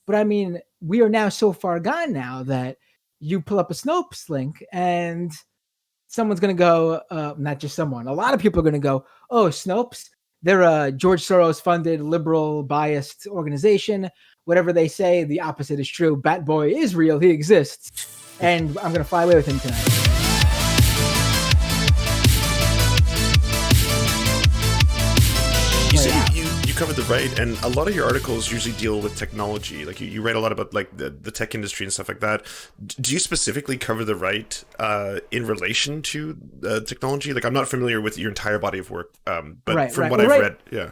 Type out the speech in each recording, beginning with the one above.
But I mean, we are now so far gone now that you pull up a Snopes link and someone's going to go, not just someone, a lot of people are going to go, oh, Snopes, they're a George Soros funded, liberal, biased organization. Whatever they say, the opposite is true. Bat Boy is real. He exists. And I'm going to fly away with him tonight. You covered the right, and a lot of your articles usually deal with technology. Like you write a lot about like the tech industry and stuff like that. Do you specifically cover the right in relation to technology? Like I'm not familiar with your entire body of work, but from what I've read, yeah.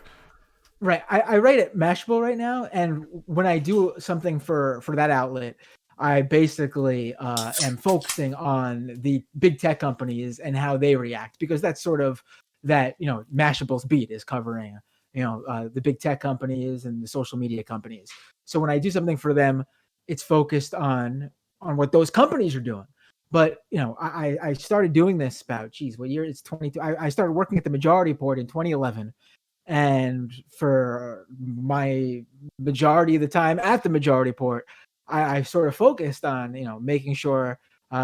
Right. I write at Mashable right now, and when I do something for that outlet, I basically am focusing on the big tech companies and how they react, because that's sort of that, Mashable's beat is covering, the big tech companies and the social media companies. So when I do something for them, it's focused on what those companies are doing. But, I started doing this about, what year? It's 22. I started working at the Majority Report in 2011. And for my majority of the time at the Majority Report, I sort of focused on, making sure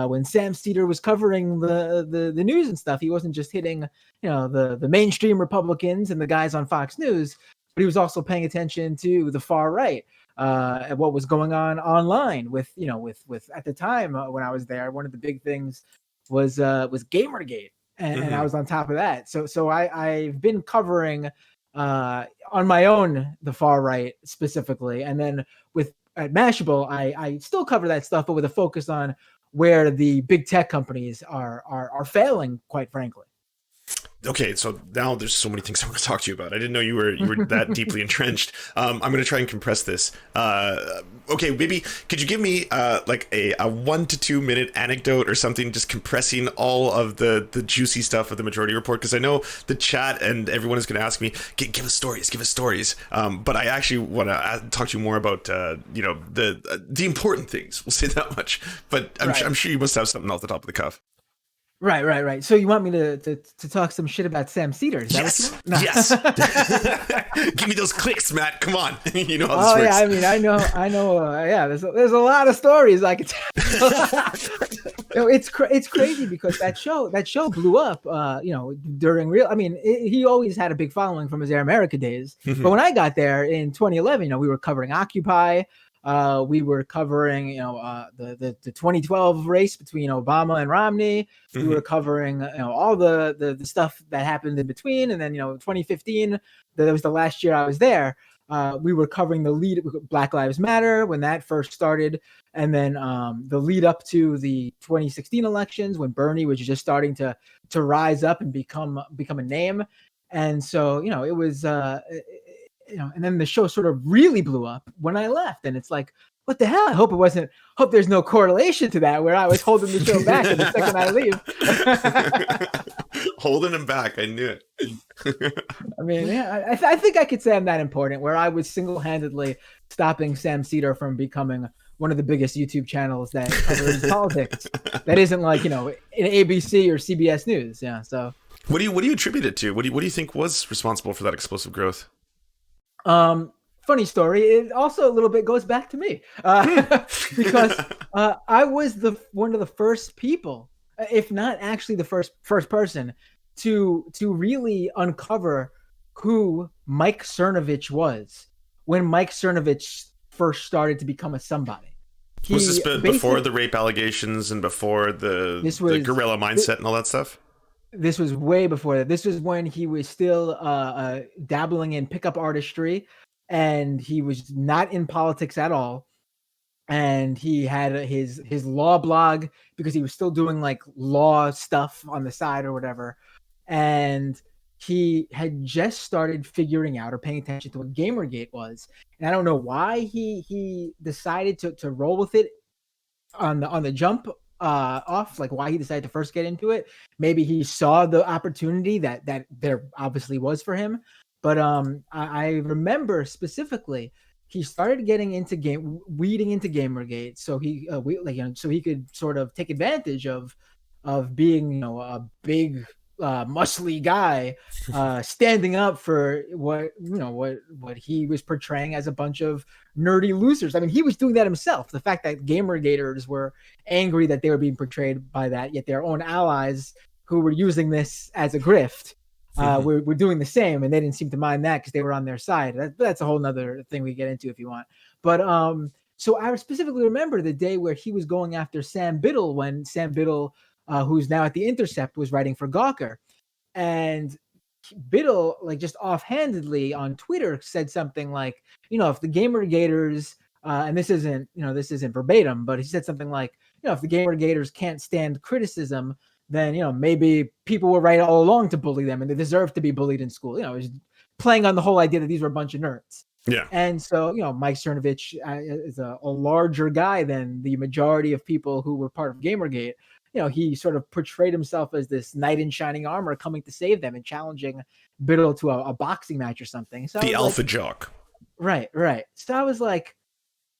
when Sam Seder was covering the news and stuff, he wasn't just hitting, the mainstream Republicans and the guys on Fox News, but he was also paying attention to the far right and what was going on online with at the time when I was there, one of the big things was GamerGate. And I was on top of that. So I've been covering on my own the far right specifically. And then at Mashable, I still cover that stuff, but with a focus on where the big tech companies are failing, quite frankly. Okay, so now there's so many things I want to talk to you about. I didn't know you were that deeply entrenched. I'm going to try and compress this. Okay, maybe could you give me like a 1 to 2 minute anecdote or something, just compressing all of the juicy stuff of the Majority Report? Because I know the chat and everyone is going to ask me, give us stories. But I actually want to talk to you more about the important things. We'll say that much. But I'm sure you must have something off the top of the cuff. Right. So you want me to talk some shit about Sam Seder? Yes. Give me those clicks, Matt. Come on. You know how this works. Yeah. I mean, I know. Yeah. There's a lot of stories I could tell. It's crazy because that show blew up. During real. I mean, he always had a big following from his Air America days. But when I got there in 2011, we were covering Occupy. We were covering, the 2012 race between Obama and Romney. We were covering, all the stuff that happened in between. And then, 2015, that was the last year I was there. We were covering the lead Black Lives Matter when that first started. And then the lead up to the 2016 elections when Bernie was just starting to rise up and become a name. And so, it was, and then the show sort of really blew up when I left. And it's like, what the hell? I hope there's no correlation to that where I was holding the show back and the second I leave. Holding him back. I knew it. I mean, yeah, I think I could say I'm that important where I was single-handedly stopping Sam Seder from becoming one of the biggest YouTube channels that covers politics. That isn't like, in ABC or CBS News. Yeah. So what do you attribute it to? What do you think was responsible for that explosive growth? Funny story. It also a little bit goes back to me because I was one of the first people, if not actually the first person, to really uncover who Mike Cernovich was when Mike Cernovich first started to become a somebody. Was this before the rape allegations and before the guerrilla mindset and all that stuff? This was way before that. This was when he was still dabbling in pickup artistry, and he was not in politics at all. And he had his law blog because he was still doing like law stuff on the side or whatever. And he had just started figuring out or paying attention to what GamerGate was. And I don't know why he decided to roll with it on the jump off, like why he decided to first get into it. Maybe he saw the opportunity that there obviously was for him. But I remember specifically he started getting into weeding into GamerGate, so he could sort of take advantage of being a big muscly guy standing up for what he was portraying as a bunch of nerdy losers. I mean, he was doing that himself. The fact that GamerGaters were angry that they were being portrayed by that, yet their own allies who were using this as a grift were doing the same, and they didn't seem to mind that because they were on their side. That's a whole nother thing we get into if you want. But so I specifically remember the day where he was going after Sam Biddle when Sam Biddle, who's now at The Intercept, was writing for Gawker. And Biddle, like, just offhandedly on Twitter said something like, if the GamerGaters, and this isn't verbatim, but he said something like, if the GamerGaters can't stand criticism, then, maybe people were right all along to bully them and they deserve to be bullied in school. It was playing on the whole idea that these were a bunch of nerds. Yeah. And so, Mike Cernovich is a larger guy than the majority of people who were part of Gamergate. He sort of portrayed himself as this knight in shining armor coming to save them and challenging Biddle to a boxing match or something. So the alpha jock. Right. So I was like,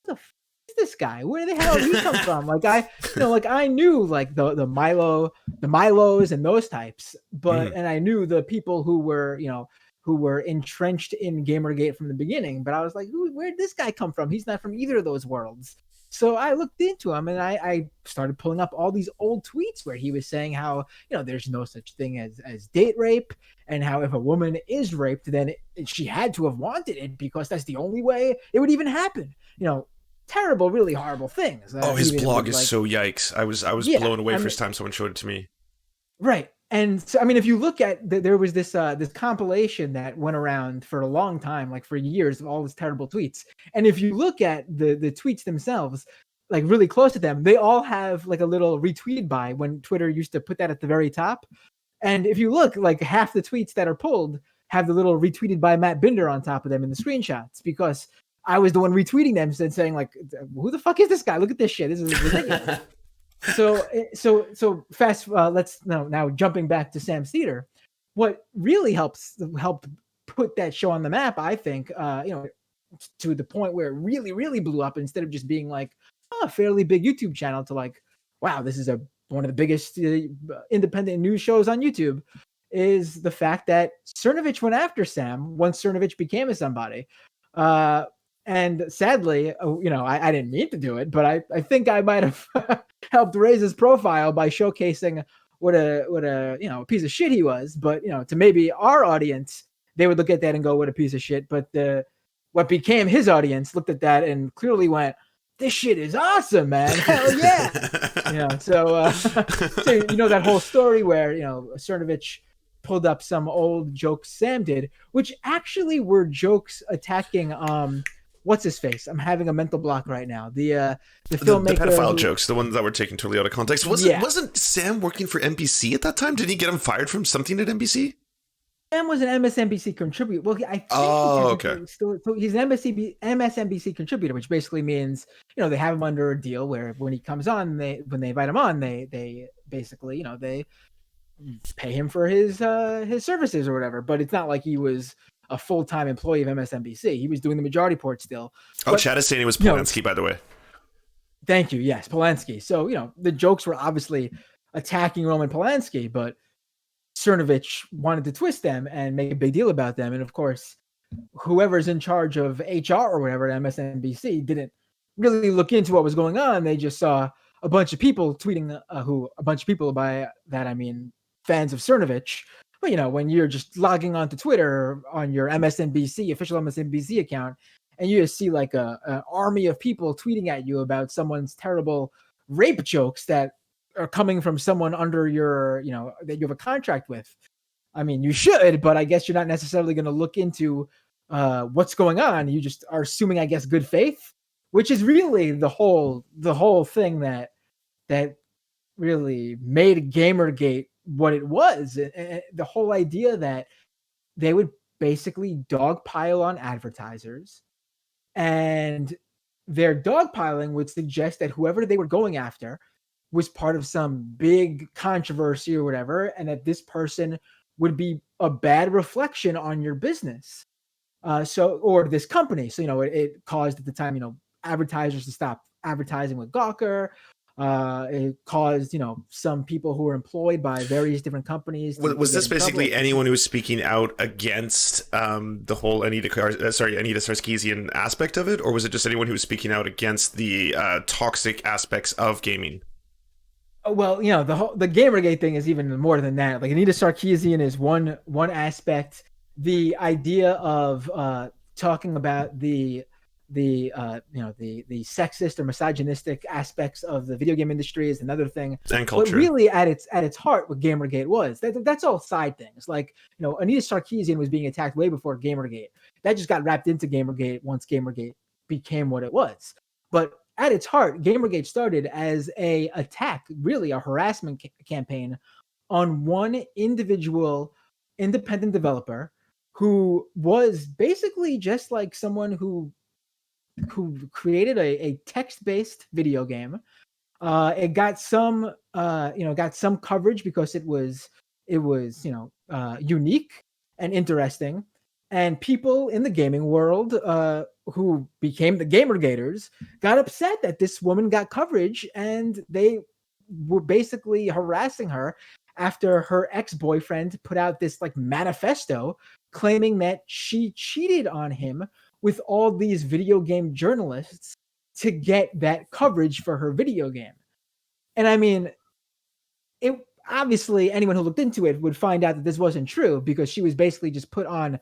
what the f is this guy? Where the hell did he come from? Like I knew like the Milos and those types, but and I knew the people who were entrenched in Gamergate from the beginning. But I was like, where did this guy come from? He's not from either of those worlds. So I looked into him and I started pulling up all these old tweets where he was saying how, there's no such thing as date rape, and how if a woman is raped, then she had to have wanted it because that's the only way it would even happen. Terrible, really horrible things. His blog is so yikes. I was blown away first time someone showed it to me. Right. And so, I mean, if you look at there was this compilation that went around for a long time, like for years, of all these terrible tweets. And if you look at the tweets themselves, like really close to them, they all have like a little retweeted by, when Twitter used to put that at the very top. And if you look, like half the tweets that are pulled have the little retweeted by Matt Binder on top of them in the screenshots, because I was the one retweeting them and saying like, who the fuck is this guy? Look at this shit. This is ridiculous. So fast. Let's now jumping back to Sam's Theater. What really helped put that show on the map, I think, to the point where it really, really blew up, instead of just being like a fairly big YouTube channel, to like, wow, this is one of the biggest independent news shows on YouTube, is the fact that Cernovich went after Sam once Cernovich became a somebody. And sadly, I didn't mean to do it, but I think I might have helped raise his profile by showcasing what a piece of shit he was. But to maybe our audience, they would look at that and go, what a piece of shit. But what became his audience looked at that and clearly went, this shit is awesome, man. Hell yeah. So that whole story where Cernovich pulled up some old jokes Sam did, which actually were jokes attacking what's his face? I'm having a mental block right now. The filmmaker, the pedophile jokes, the ones that were taken totally out of context. Wasn't Sam working for NBC at that time? Did he get him fired from something at NBC? Sam was an MSNBC contributor. Well, I think okay. So he's an MSNBC contributor, which basically means they have him under a deal where when he comes on, when they invite him on, they basically they pay him for his services or whatever. But it's not like he was a full-time employee of MSNBC. He was doing the majority port still. Oh, Chad is saying it was Polanski, by the way. Thank you. Yes, Polanski. So, the jokes were obviously attacking Roman Polanski, but Cernovich wanted to twist them and make a big deal about them. And of course, whoever's in charge of HR or whatever at MSNBC didn't really look into what was going on. They just saw a bunch of people tweeting, a bunch of people, by that I mean fans of Cernovich. But when you're just logging onto Twitter on your MSNBC, official MSNBC account, and you just see like an army of people tweeting at you about someone's terrible rape jokes that are coming from someone under your, that you have a contract with. I mean, you should, but I guess you're not necessarily going to look into what's going on. You just are assuming, I guess, good faith, which is really the whole thing that really made Gamergate what it was. The whole idea that they would basically dogpile on advertisers, and their dogpiling would suggest that whoever they were going after was part of some big controversy or whatever, and that this person would be a bad reflection on your business. Or this company. So, it caused at the time, advertisers to stop advertising with Gawker. It caused, some people who were employed by various different companies to Was get this in trouble. basically anyone who was speaking out against the whole Anita Sarkeesian aspect of it, or was it just anyone who was speaking out against the toxic aspects of gaming? Well, the GamerGate thing is even more than that. Like Anita Sarkeesian is one aspect. The idea of talking about the sexist or misogynistic aspects of the video game industry is another thing. And But culture. really, at its heart, what GamerGate was, that's all side things. Like, Anita Sarkeesian was being attacked way before GamerGate. That just got wrapped into GamerGate once GamerGate became what it was. But at its heart, GamerGate started as a attack, really a harassment campaign on one individual independent developer who was basically just like someone who created a text-based video game. It got some coverage because it was unique and interesting, and people in the gaming world who became the GamerGaters got upset that this woman got coverage, and they were basically harassing her after her ex-boyfriend put out this like manifesto claiming that she cheated on him with all these video game journalists to get that coverage for her video game. And I mean, it obviously anyone who looked into it would find out that this wasn't true because she was basically just put on,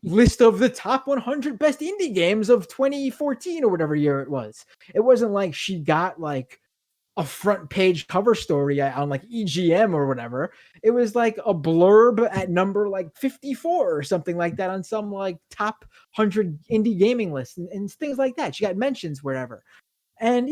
list of the top 100 best indie games of 2014 or whatever year it was. It wasn't like she got like a front page cover story on like EGM or whatever. It was like a blurb at number like 54 or something like that on some like top 100 indie gaming list and things like that. She got mentions wherever. And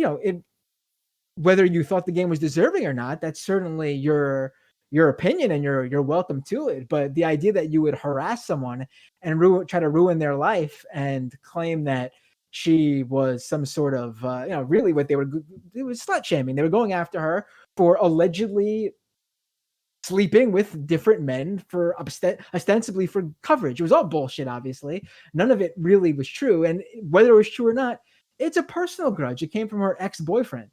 whether you thought the game was deserving or not, that's certainly your opinion, and you're welcome to it. But the idea that you would harass someone and try to ruin their life and claim that she was some sort of really what it was slut shaming. They were going after her for allegedly sleeping with different men for ostensibly for coverage. It was all bullshit, obviously. None of it really was true. And whether it was true or not, it's a personal grudge. It came from her ex-boyfriend.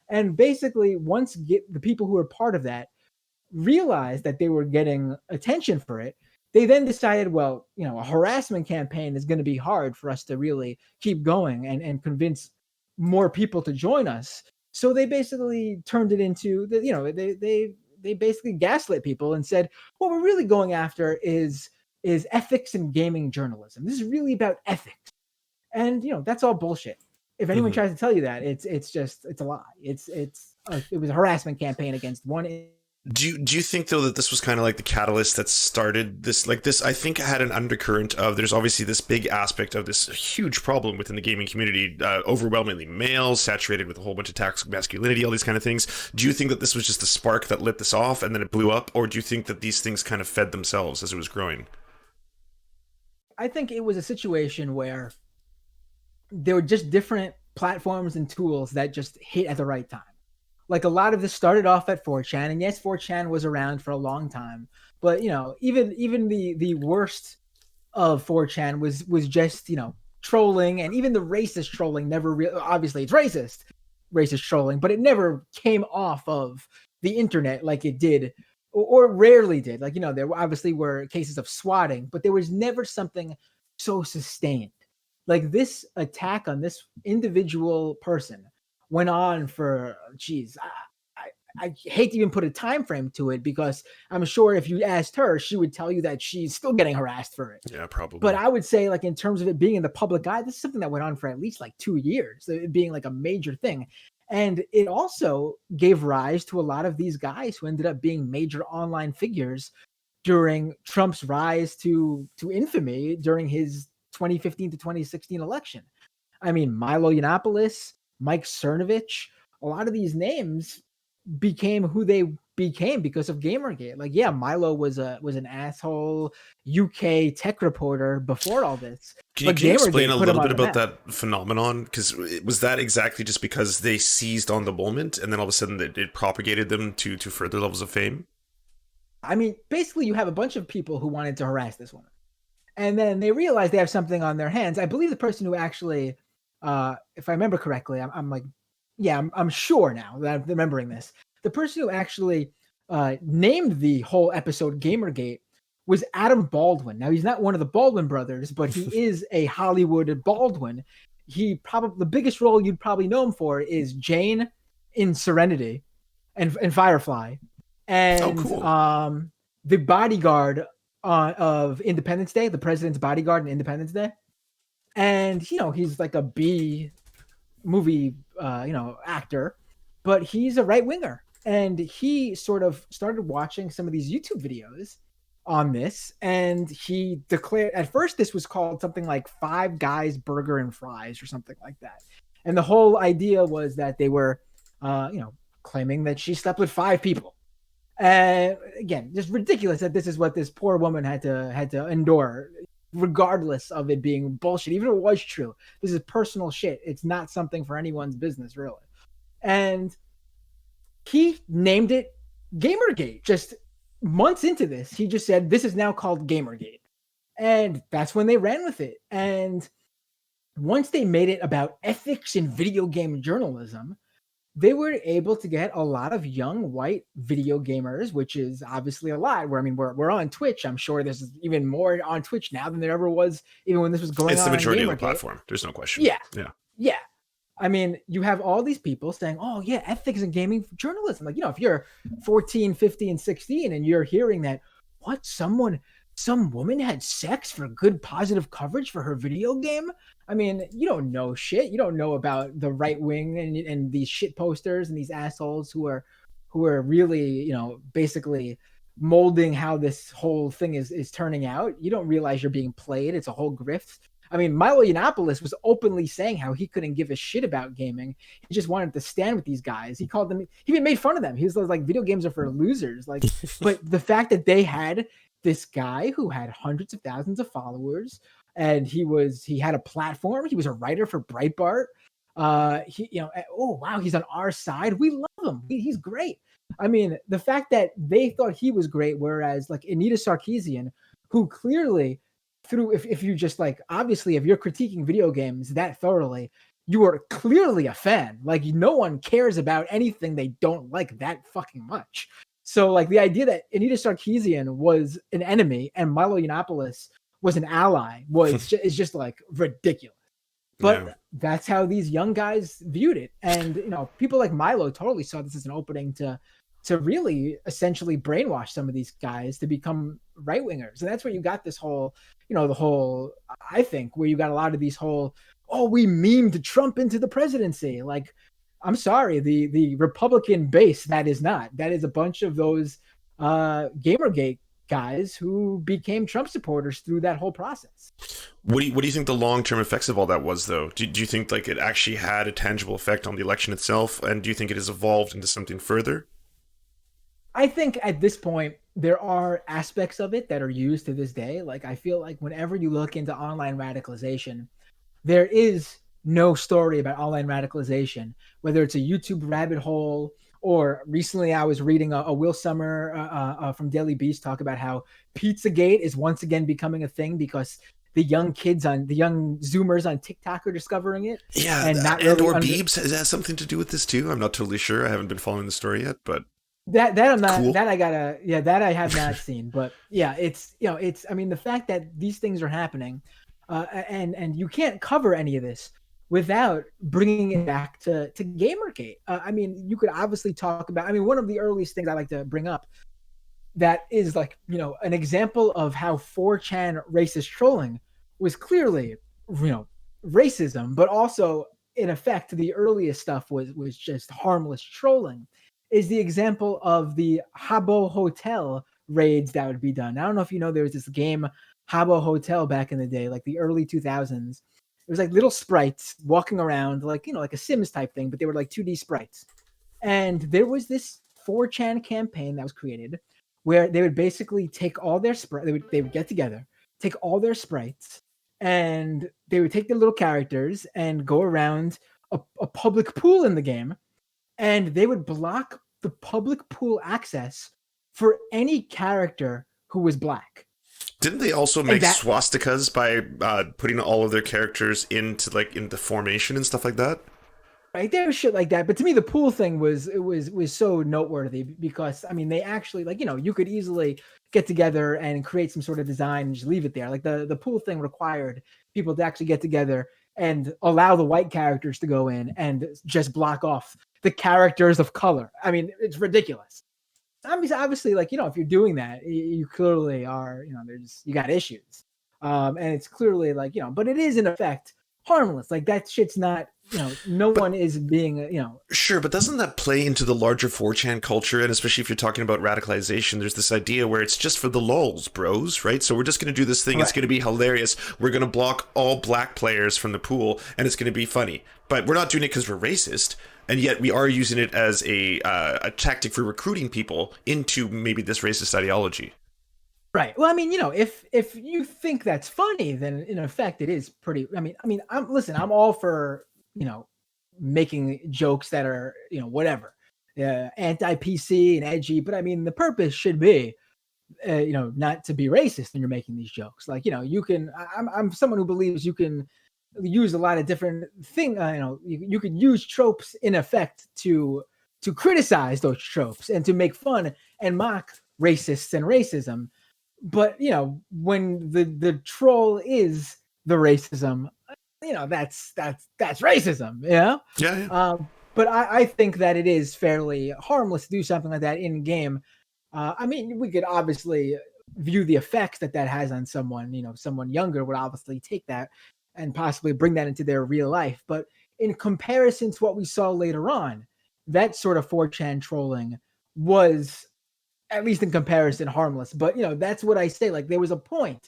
And basically, once the people who were part of that realized that they were getting attention for it, they then decided, well, a harassment campaign is going to be hard for us to really keep going and convince more people to join us. So they basically turned it into they basically gaslit people and said, what we're really going after is ethics in gaming journalism. This is really about ethics. And that's all bullshit. If anyone tries to tell you that, it's a lie. It was a harassment campaign against one. Do you think though that this was kind of like the catalyst that started this? Like this, I think had an undercurrent of there's obviously this big aspect of this huge problem within the gaming community, overwhelmingly male, saturated with a whole bunch of toxic masculinity, all these kind of things. Do you think that this was just a spark that lit this off and then it blew up, or do you think that these things kind of fed themselves as it was growing? I think it was a situation where there were just different platforms and tools that just hit at the right time. Like a lot of this started off at 4chan, and yes, 4chan was around for a long time, but even the worst of 4chan was just trolling, and even the racist trolling never obviously it's racist trolling, but it never came off of the internet like it did, or rarely did. Like there obviously were cases of swatting, but there was never something so sustained. Like this attack on this individual person went on for, I hate to even put a time frame to it, because I'm sure if you asked her, she would tell you that she's still getting harassed for it. Yeah, probably. But I would say, like, in terms of it being in the public eye, this is something that went on for at least like 2 years, it being like a major thing. And it also gave rise to a lot of these guys who ended up being major online figures during Trump's rise to infamy during his 2015 to 2016 election. I mean, Milo Yiannopoulos, Mike Cernovich, a lot of these names became who they became because of Gamergate. Like, yeah, Milo was an asshole UK tech reporter before all this. Can you explain a little bit about that phenomenon? Because was that exactly just because they seized on the moment and then all of a sudden it propagated them to further levels of fame? I mean, basically you have a bunch of people who wanted to harass this woman. And then they realize they have something on their hands. I believe the person who actually, if I remember correctly, I'm like, yeah, I'm sure now that I'm remembering this. The person who actually named the whole episode Gamergate was Adam Baldwin. Now he's not one of the Baldwin brothers, but he is a Hollywood Baldwin. He probably the biggest role you'd probably know him for is Jane in Serenity and Firefly, Oh, and cool. the bodyguard of Independence Day, the president's bodyguard in Independence Day. And he's like a B movie actor, but he's a right winger, and he sort of started watching some of these YouTube videos on this, and he declared at first this was called something like Five Guys Burger and Fries or something like that, and the whole idea was that they were claiming that she slept with five people. And again, just ridiculous that this is what this poor woman had to endure, regardless of it being bullshit. Even if it was true, this is personal shit. It's not something for anyone's business, really. And he named it Gamergate. Just months into this, he just said, this is now called Gamergate. And that's when they ran with it. And once they made it about ethics in video game journalism, they were able to get a lot of young white video gamers, which is obviously a lot. Where I mean, we're on Twitch. I'm sure there's even more on Twitch now than there ever was, even when this was going on. It's the majority of the Gamergate. platform. There's no question. Yeah, Yeah. yeah. I mean, you have all these people saying, oh yeah, ethics in gaming journalism. Like, if you're 14, 15, 16 and you're hearing that, what, some woman had sex for good positive coverage for her video game. I mean, you don't know shit. You don't know about the right wing and these shit posters and these assholes who are really, basically molding how this whole thing is turning out. You don't realize you're being played. It's a whole grift. I mean, Milo Yiannopoulos was openly saying how he couldn't give a shit about gaming. He just wanted to stand with these guys. He called them, he even made fun of them. He was like, video games are for losers. Like, but the fact that they had this guy who had hundreds of thousands of followers, and he had a platform. He was a writer for Breitbart. Oh wow, he's on our side. We love him. He's great. I mean, the fact that they thought he was great, whereas like Anita Sarkeesian, who clearly if you just like, obviously, if you're critiquing video games that thoroughly, you are clearly a fan. Like, no one cares about anything they don't like that fucking much. So like the idea that Anita Sarkeesian was an enemy and Milo Yiannopoulos was an ally is just like ridiculous. But that's how these young guys viewed it. And, people like Milo totally saw this as an opening to really essentially brainwash some of these guys to become right wingers. And that's where you got this whole, I think, where you got a lot of these whole, we memed Trump into the presidency. Like, I'm sorry, the Republican base, that is a bunch of those Gamergate guys who became Trump supporters through that whole process. What do you think the long-term effects of all that was, though? Do you think like it actually had a tangible effect on the election itself? And do you think it has evolved into something further? I think at this point, there are aspects of it that are used to this day. Like, I feel like whenever you look into online radicalization, there is no story about online radicalization, whether it's a YouTube rabbit hole, or recently I was reading a Will Summer from Daily Beast talk about how Pizzagate is once again becoming a thing because the young Zoomers on TikTok are discovering it. Yeah, and not really or Beebs has something to do with this too. I'm not totally sure. I haven't been following the story yet, but that I'm not cool. That I have not seen. But yeah, it's I mean, the fact that these things are happening, and you can't cover any of this without bringing it back to Gamergate. I mean, you could obviously talk about, I mean, one of the earliest things I like to bring up that is like, an example of how 4chan racist trolling was clearly, racism, but also in effect, the earliest stuff was just harmless trolling, is the example of the Habbo Hotel raids that would be done. I don't know if there was this game Habbo Hotel back in the day, like the early 2000s. It was like little sprites walking around, like, like a Sims type thing, but they were like 2D sprites. And there was this 4chan campaign that was created where they would basically take all their sprites, they would get together, take all their sprites, and they would take their little characters and go around a public pool in the game, and they would block the public pool access for any character who was black. Didn't they also make swastikas by putting all of their characters into formation and stuff like that? Right, there was shit like that, but to me, the pool thing was so noteworthy because I mean, they actually like you could easily get together and create some sort of design and just leave it there. Like the pool thing required people to actually get together and allow the white characters to go in and just block off the characters of color. I mean, it's ridiculous. Obviously, like if you're doing that, you clearly are. There's you got issues, and it's clearly like but it is in effect harmless. Like that shit's not. No one is being. Sure, but doesn't that play into the larger 4chan culture? And especially if you're talking about radicalization, there's this idea where it's just for the lulz, bros, right? So we're just going to do this thing. Right. It's going to be hilarious. We're going to block all black players from the pool, and it's going to be funny. But we're not doing it because we're racist. And yet we are using it as a tactic for recruiting people into maybe this racist ideology. Right. Well, I mean, if you think that's funny, then in effect it is pretty. I'm all for making jokes that are whatever, anti-PC and edgy. But I mean, the purpose should be not to be racist when you're making these jokes. Like you can. I'm someone who believes you can use a lot of different things. You can use tropes in effect to criticize those tropes and to make fun and mock racists and racism. But when the troll is the racism, that's racism. Yeah. But I think that it is fairly harmless to do something like that in game. I mean, we could obviously view the effects that has on someone. Someone younger would obviously take that and possibly bring that into their real life. But in comparison to what we saw later on, that sort of 4chan trolling was, at least in comparison, harmless. But, that's what I say. Like, there was a point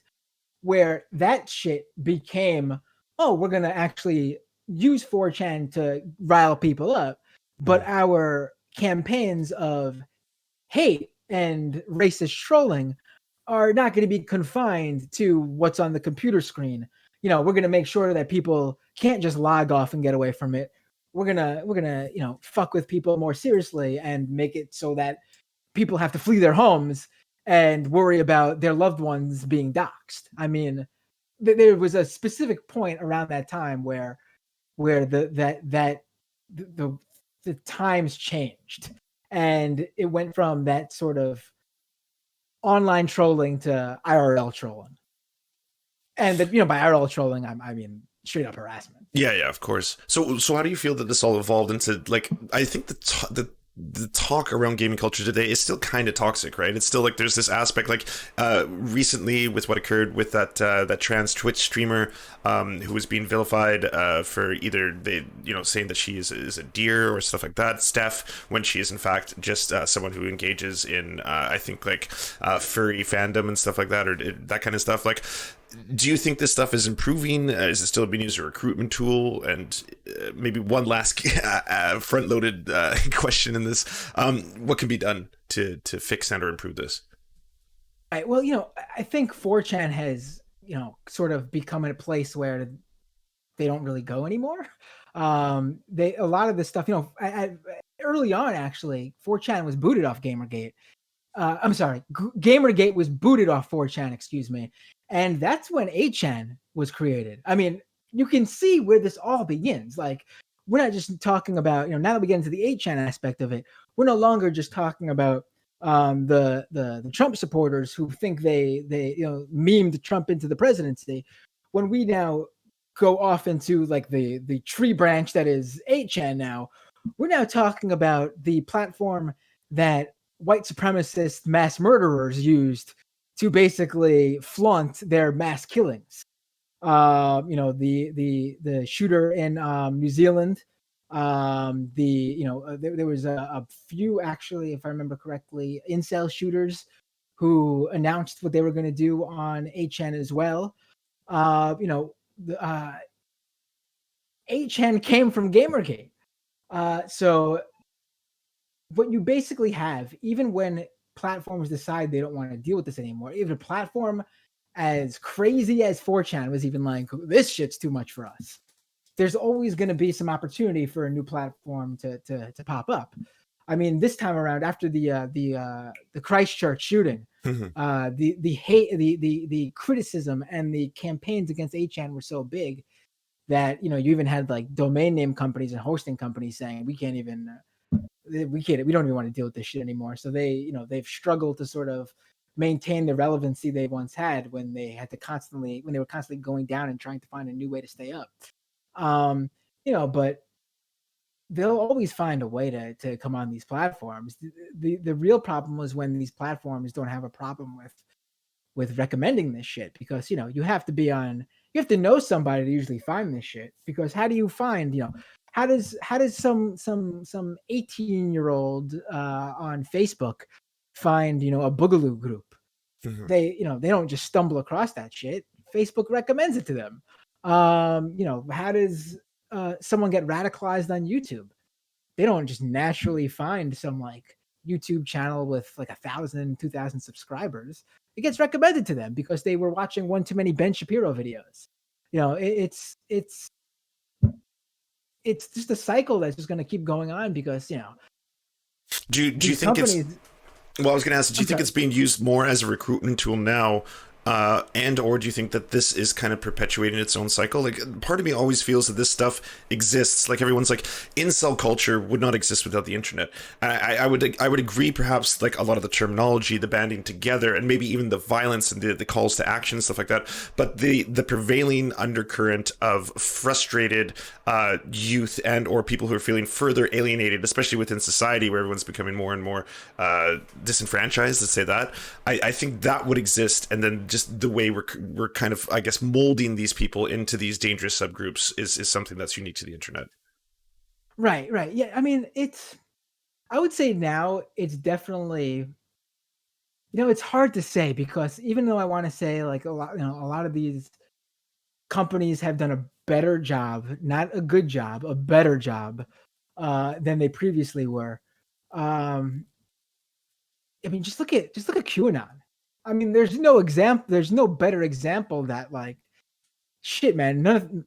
where that shit became, oh, we're going to actually use 4chan to rile people up. But our campaigns of hate and racist trolling are not going to be confined to what's on the computer screen. We're going to make sure that people can't just log off and get away from it. We're going to, fuck with people more seriously and make it so that people have to flee their homes and worry about their loved ones being doxxed. I mean, there was a specific point around that time where the times changed and it went from that sort of online trolling to IRL trolling. And by IRL trolling, I mean straight up harassment. Yeah, of course. So how do you feel that this all evolved into, like, I think the talk around gaming culture today is still kind of toxic, right? It's still like there's this aspect, like recently with what occurred with that trans Twitch streamer who was being vilified for either they saying that she is a deer or stuff like that, Steph, when she is in fact just someone who engages in I think like furry fandom and stuff like that, or that kind of stuff. Like, do you think this stuff is improving? Is it still being used as a recruitment tool? And maybe one last front-loaded question in this: what can be done to fix and or improve this? Right. Well, I think 4chan has sort of become a place where they don't really go anymore. A lot of this stuff, early on actually, 4chan was booted off GamerGate. I'm sorry, GamerGate was booted off 4chan. Excuse me. And that's when 8chan was created. I mean, you can see where this all begins. Like, we're not just talking about, now that we get into the 8chan aspect of it, we're no longer just talking about the Trump supporters who think they memed Trump into the presidency. When we now go off into like the tree branch that is 8chan now, we're now talking about the platform that white supremacist mass murderers used to basically flaunt their mass killings. The shooter in New Zealand. There was a few, actually, if I remember correctly, incel shooters who announced what they were going to do on 8chan as well. 8chan came from GamerGate. So what you basically have, even when platforms decide they don't want to deal with this anymore, even a platform as crazy as 4chan was even like, this shit's too much for us, there's always going to be some opportunity for a new platform to pop up. I mean, this time around, after the Christchurch shooting, the hate, the criticism and the campaigns against 8chan were so big that, you even had like domain name companies and hosting companies saying we don't even want to deal with this shit anymore. So they've struggled to sort of maintain the relevancy they once had when they were constantly going down and trying to find a new way to stay up. But they'll always find a way to come on these platforms. The real problem was when these platforms don't have a problem with recommending this shit, because you have to know somebody to usually find this shit, because how do you find, how does some 18-year-old on Facebook find a boogaloo group? Mhm. They don't just stumble across that shit. Facebook recommends it to them. How does someone get radicalized on YouTube? They don't just naturally find some like YouTube channel with like 1,000, 2,000 subscribers. It gets recommended to them because they were watching one too many Ben Shapiro videos. It's just a cycle that's just going to keep going on, because Do you these think it's companies. Well, I was going to ask, do you think it's being used more as a recruitment tool now, and or do you think that this is kind of perpetuating its own cycle? Like, part of me always feels that this stuff exists. Like, everyone's like, incel culture would not exist without the internet. And I would agree, perhaps, like a lot of the terminology, the banding together, and maybe even the violence and the calls to action and stuff like that. But the prevailing undercurrent of frustrated youth and or people who are feeling further alienated, especially within society where everyone's becoming more and more disenfranchised, let's say that, I think that would exist. And then just the way we're kind of, I guess, molding these people into these dangerous subgroups is something that's unique to the internet. Right. Yeah. I mean, I would say now it's definitely, it's hard to say, because even though I want to say like a lot of these companies have done a better job, not a good job, a better job than they previously were. Um, I mean, just look at QAnon. I mean, there's no better example that, like, shit, man,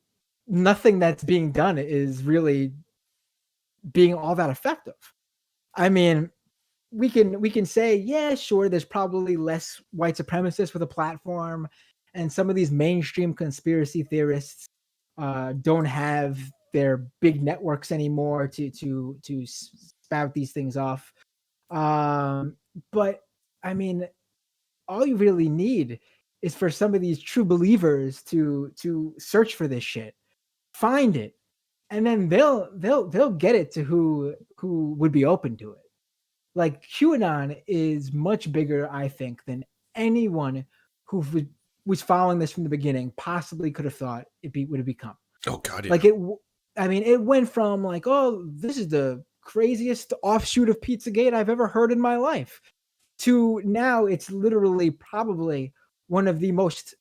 nothing that's being done is really being all that effective. I mean, we can say, yeah, sure, there's probably less white supremacists with a platform, and some of these mainstream conspiracy theorists don't have their big networks anymore to spout these things off. But I mean, all you really need is for some of these true believers to search for this shit, find it, and then they'll get it to who would be open to it. Like, QAnon is much bigger, I think, than anyone who was following this from the beginning possibly could have thought would have become. Oh God, yeah. Like, I mean, it went from like, oh, this is the craziest offshoot of Pizzagate I've ever heard in my life, to now it's literally probably one of the most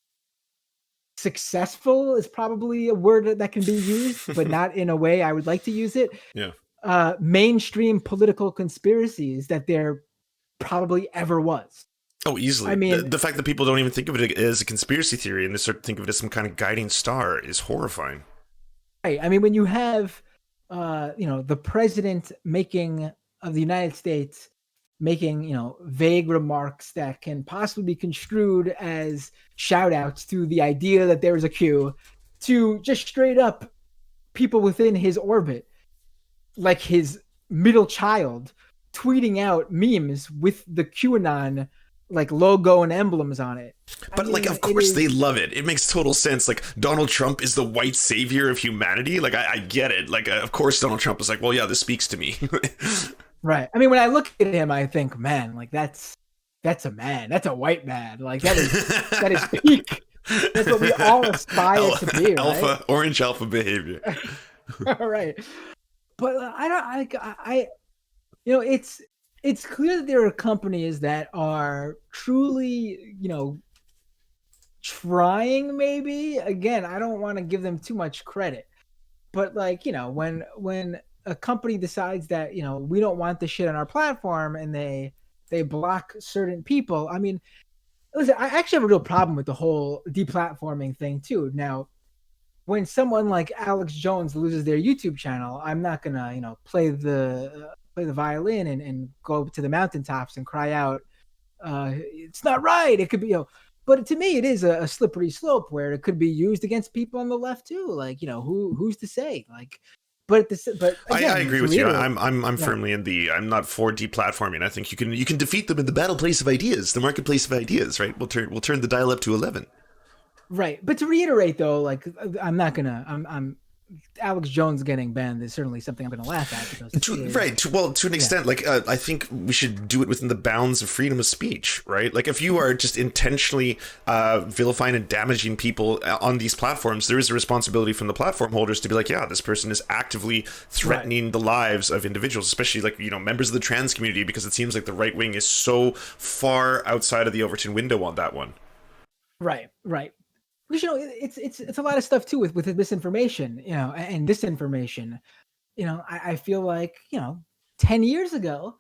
successful, is probably a word that can be used, but not in a way I would like to use it. Yeah. Mainstream political conspiracies that there probably ever was. Oh, easily. I mean, The fact that people don't even think of it as a conspiracy theory and they start to think of it as some kind of guiding star is horrifying. right. I mean, when you have, the president of the United States making, vague remarks that can possibly be construed as shout outs to the idea that there is a Q, to just straight up people within his orbit, like his middle child, tweeting out memes with the QAnon like logo and emblems on it. But like, of course they love it. It makes total sense. Like, Donald Trump is the white savior of humanity. Like, I get it. Like, of course Donald Trump is like, well, yeah, this speaks to me. Right. I mean, when I look at him, I think, man, like that's a man. That's a white man. Like, that is peak. That's what we all aspire to be, right? Alpha, orange alpha behavior. Right. But it's clear that there are companies that are truly, trying. Maybe, again, I don't want to give them too much credit, but like, when a company decides that, we don't want this shit on our platform, and they block certain people. I mean, listen, I actually have a real problem with the whole deplatforming thing too. Now, when someone like Alex Jones loses their YouTube channel, I'm not gonna, play the violin and go to the mountaintops and cry out, it's not right. It could be, But to me, it is a slippery slope where it could be used against people on the left too. Like, who's to say? Like, but I again, agree to with you. reiterate, I'm yeah, firmly in the I'm not for deplatforming. I think you can defeat them in the battle place of ideas, the marketplace of ideas, right? We'll turn the dial up to 11. right. But to reiterate though, like, I'm not gonna, I'm Alex Jones getting banned is certainly something I'm gonna laugh at because it is, Well, to an yeah, extent, like I think we should do it within the bounds of freedom of speech, right? Like if you are just intentionally vilifying and damaging people on these platforms, there is a responsibility from the platform holders to be like, yeah, this person is actively right. threatening the lives of individuals, especially like members of the trans community, because it seems like the right wing is so far outside of the Overton window on that one. Right, right. Because it's a lot of stuff too with misinformation, and disinformation. I feel like 10 years ago,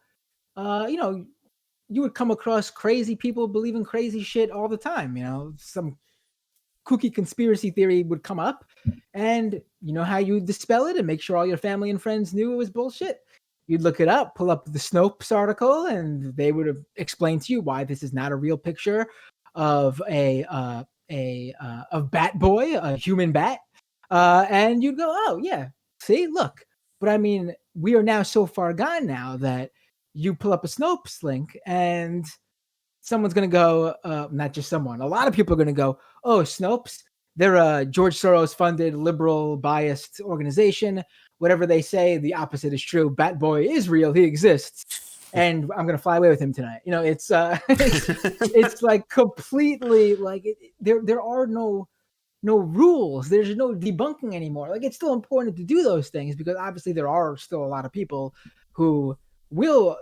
uh, you know, you would come across crazy people believing crazy shit all the time. Some kooky conspiracy theory would come up, and you know how you dispel it and make sure all your family and friends knew it was bullshit. You'd look it up, pull up the Snopes article, and they would have explained to you why this is not a real picture of a of Bat Boy, a human bat, and you'd go, oh yeah, see, look. But I mean, we are now so far gone now that you pull up a Snopes link and someone's going to go, not just someone, a lot of people are going to go, oh, Snopes, they're a George Soros funded, liberal, biased organization. Whatever they say, the opposite is true. Bat Boy is real. He exists. And I'm going to fly away with him tonight. It's like completely like there are no rules. There's no debunking anymore. Like it's still important to do those things because obviously there are still a lot of people who will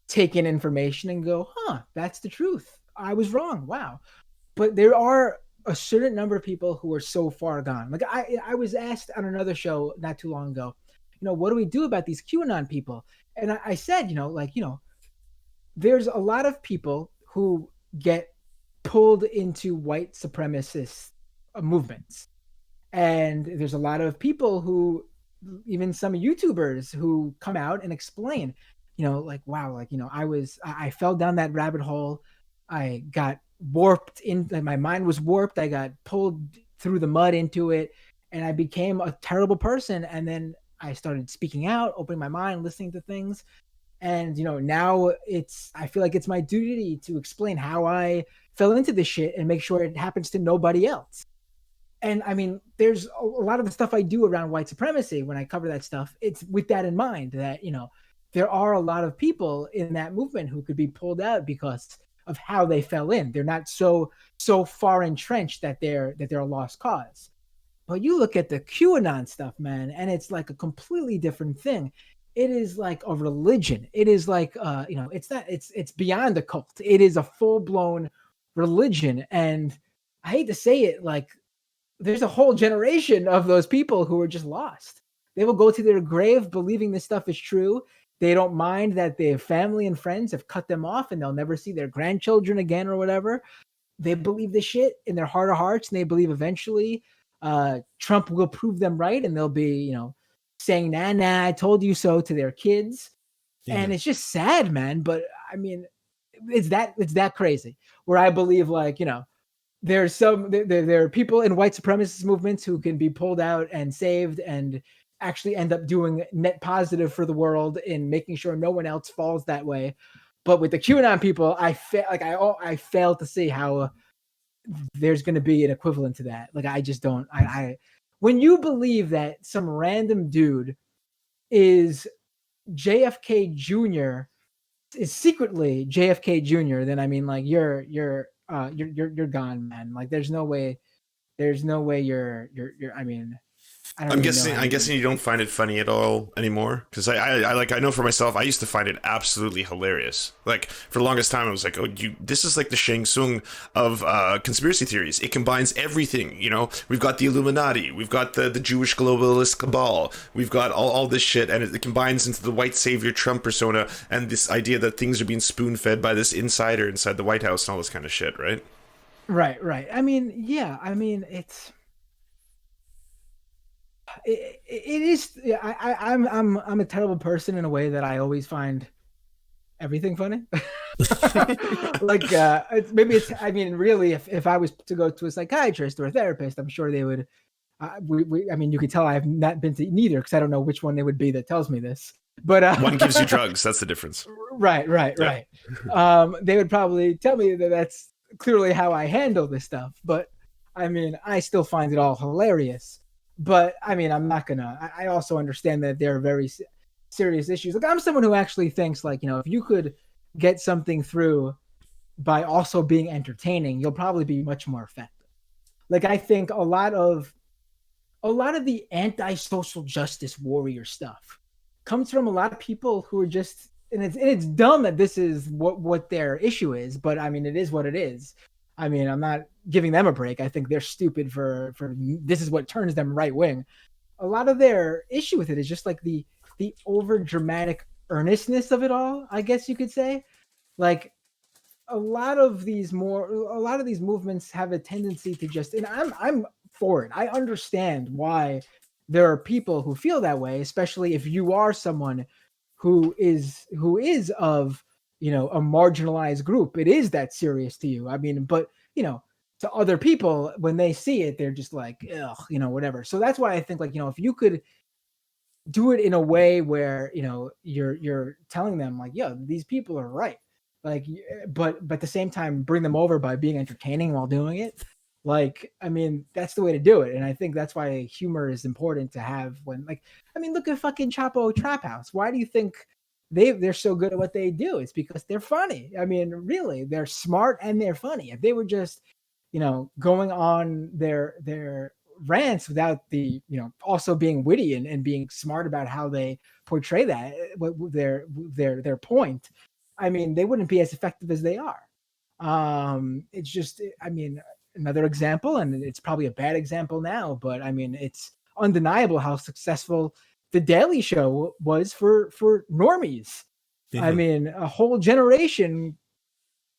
take in information and go, huh, that's the truth. I was wrong. Wow. But there are a certain number of people who are so far gone. Like I was asked on another show not too long ago, what do we do about these QAnon people? And I said, there's a lot of people who get pulled into white supremacist movements. And there's a lot of people who, even some YouTubers who come out and explain, like, wow, like, I fell down that rabbit hole. I got warped in, like, my mind was warped. I got pulled through the mud into it and I became a terrible person. And then I started speaking out, opening my mind, listening to things. And, now I feel like it's my duty to explain how I fell into this shit and make sure it happens to nobody else. And I mean, there's a lot of the stuff I do around white supremacy when I cover that stuff. It's with that in mind that, there are a lot of people in that movement who could be pulled out because of how they fell in. They're not so far entrenched that they're a lost cause. But you look at the QAnon stuff, man, and it's like a completely different thing. It is like a religion. It is like it's beyond a cult. It is a full-blown religion. And I hate to say it, like, there's a whole generation of those people who are just lost. They will go to their grave believing this stuff is true. They don't mind that their family and friends have cut them off and they'll never see their grandchildren again or whatever. They believe this shit in their heart of hearts, and they believe eventually Trump will prove them right, and they'll be, saying, nah, I told you so to their kids. Yeah. And it's just sad, man. But I mean, it's that crazy where I believe, like, there are people in white supremacist movements who can be pulled out and saved and actually end up doing net positive for the world in making sure no one else falls that way. But with the QAnon people, I fail to see how there's going to be an equivalent to that. Like I just don't. When you believe that some random dude is JFK Jr. is secretly JFK Jr., then I mean, like, you're gone, man. Like there's no way you're I mean, I don't even know how I'm you guessing you don't find it funny at all anymore, because I know for myself, I used to find it absolutely hilarious. Like for the longest time, I was like, oh, this is like the Shang Tsung of conspiracy theories. It combines everything. We've got the Illuminati, we've got the Jewish globalist cabal, we've got all this shit, and it combines into the white savior Trump persona and this idea that things are being spoon fed by this insider inside the White House and all this kind of shit, right? right. I mean, yeah, I mean, it is. I'm a terrible person in a way that I always find everything funny. Like I mean, really, if I was to go to a psychiatrist or a therapist, I'm sure they would. I mean, you could tell I've not been to neither because I don't know which one it would be that tells me this. But one gives you drugs. That's the difference. Right. They would probably tell me that that's clearly how I handle this stuff. But I mean, I still find it all hilarious. But I mean, I'm not gonna. I also understand that there are very serious issues. Like, I'm someone who actually thinks, like, if you could get something through by also being entertaining, you'll probably be much more effective. Like, I think a lot of the anti-social justice warrior stuff comes from a lot of people who are just, and it's dumb that this is what their issue is, but I mean, it is what it is. I mean, I'm not giving them a break. I think they're stupid for this is what turns them right wing. A lot of their issue with it is just like the over dramatic earnestness of it all, I guess you could say. Like, a lot of these movements have a tendency to just, and I'm for it. I understand why there are people who feel that way, especially if you are someone who is of, a marginalized group. It is that serious to you. I mean, but to other people, when they see it, they're just like, ugh, whatever. So that's why I think, like, if you could do it in a way where, you're telling them, like, yeah, these people are right. Like, but at the same time, bring them over by being entertaining while doing it. Like, I mean, that's the way to do it. And I think that's why humor is important to have when, like, I mean, look at fucking Chapo Trap House. Why do you think they're so good at what they do? It's because they're funny. I mean, really, they're smart and they're funny. If they were just, going on their rants without the, also being witty and being smart about how they portray that, their point, I mean, they wouldn't be as effective as they are. It's just, I mean, another example, and it's probably a bad example now, but I mean, it's undeniable how successful The Daily Show was for normies. Mm-hmm. I mean, a whole generation,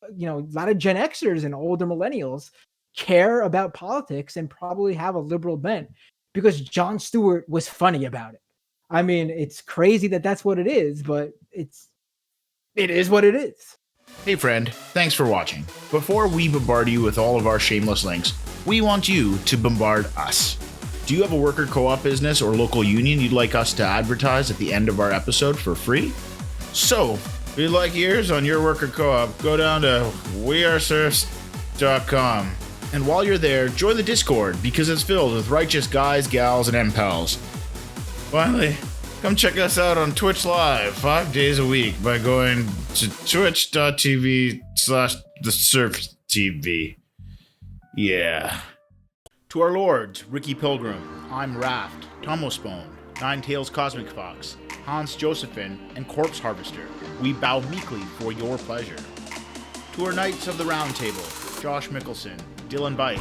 a lot of Gen Xers and older millennials care about politics and probably have a liberal bent because Jon Stewart was funny about it. I mean, it's crazy that that's what it is, but it is what it is. Hey friend, thanks for watching. Before we bombard you with all of our shameless links, we want you to bombard us. Do you have a worker co-op business or local union you'd like us to advertise at the end of our episode for free? So, if you'd like ears on your worker co-op, go down to weareserfs.com. And while you're there, join the Discord because it's filled with righteous guys, gals, and MPals. Finally, come check us out on Twitch Live 5 days a week by going to twitch.tv/theserftv. Yeah. To our lords, Ricky Pilgrim, I'm Raft, Tomospone, Ninetails Cosmic Fox, Hans Josephine, and Corpse Harvester, we bow meekly for your pleasure. To our Knights of the Round Table, Josh Mickelson, Dylan Byte,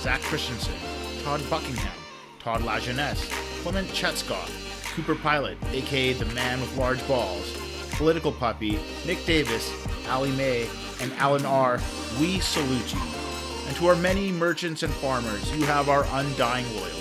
Zach Christensen, Todd Buckingham, Todd Lajeunesse, Clement Chetskoff, Cooper Pilot, aka the man with large balls, Political Puppy, Nick Davis, Ali May, and Alan R., we salute you. And to our many merchants and farmers, you have our undying loyalty.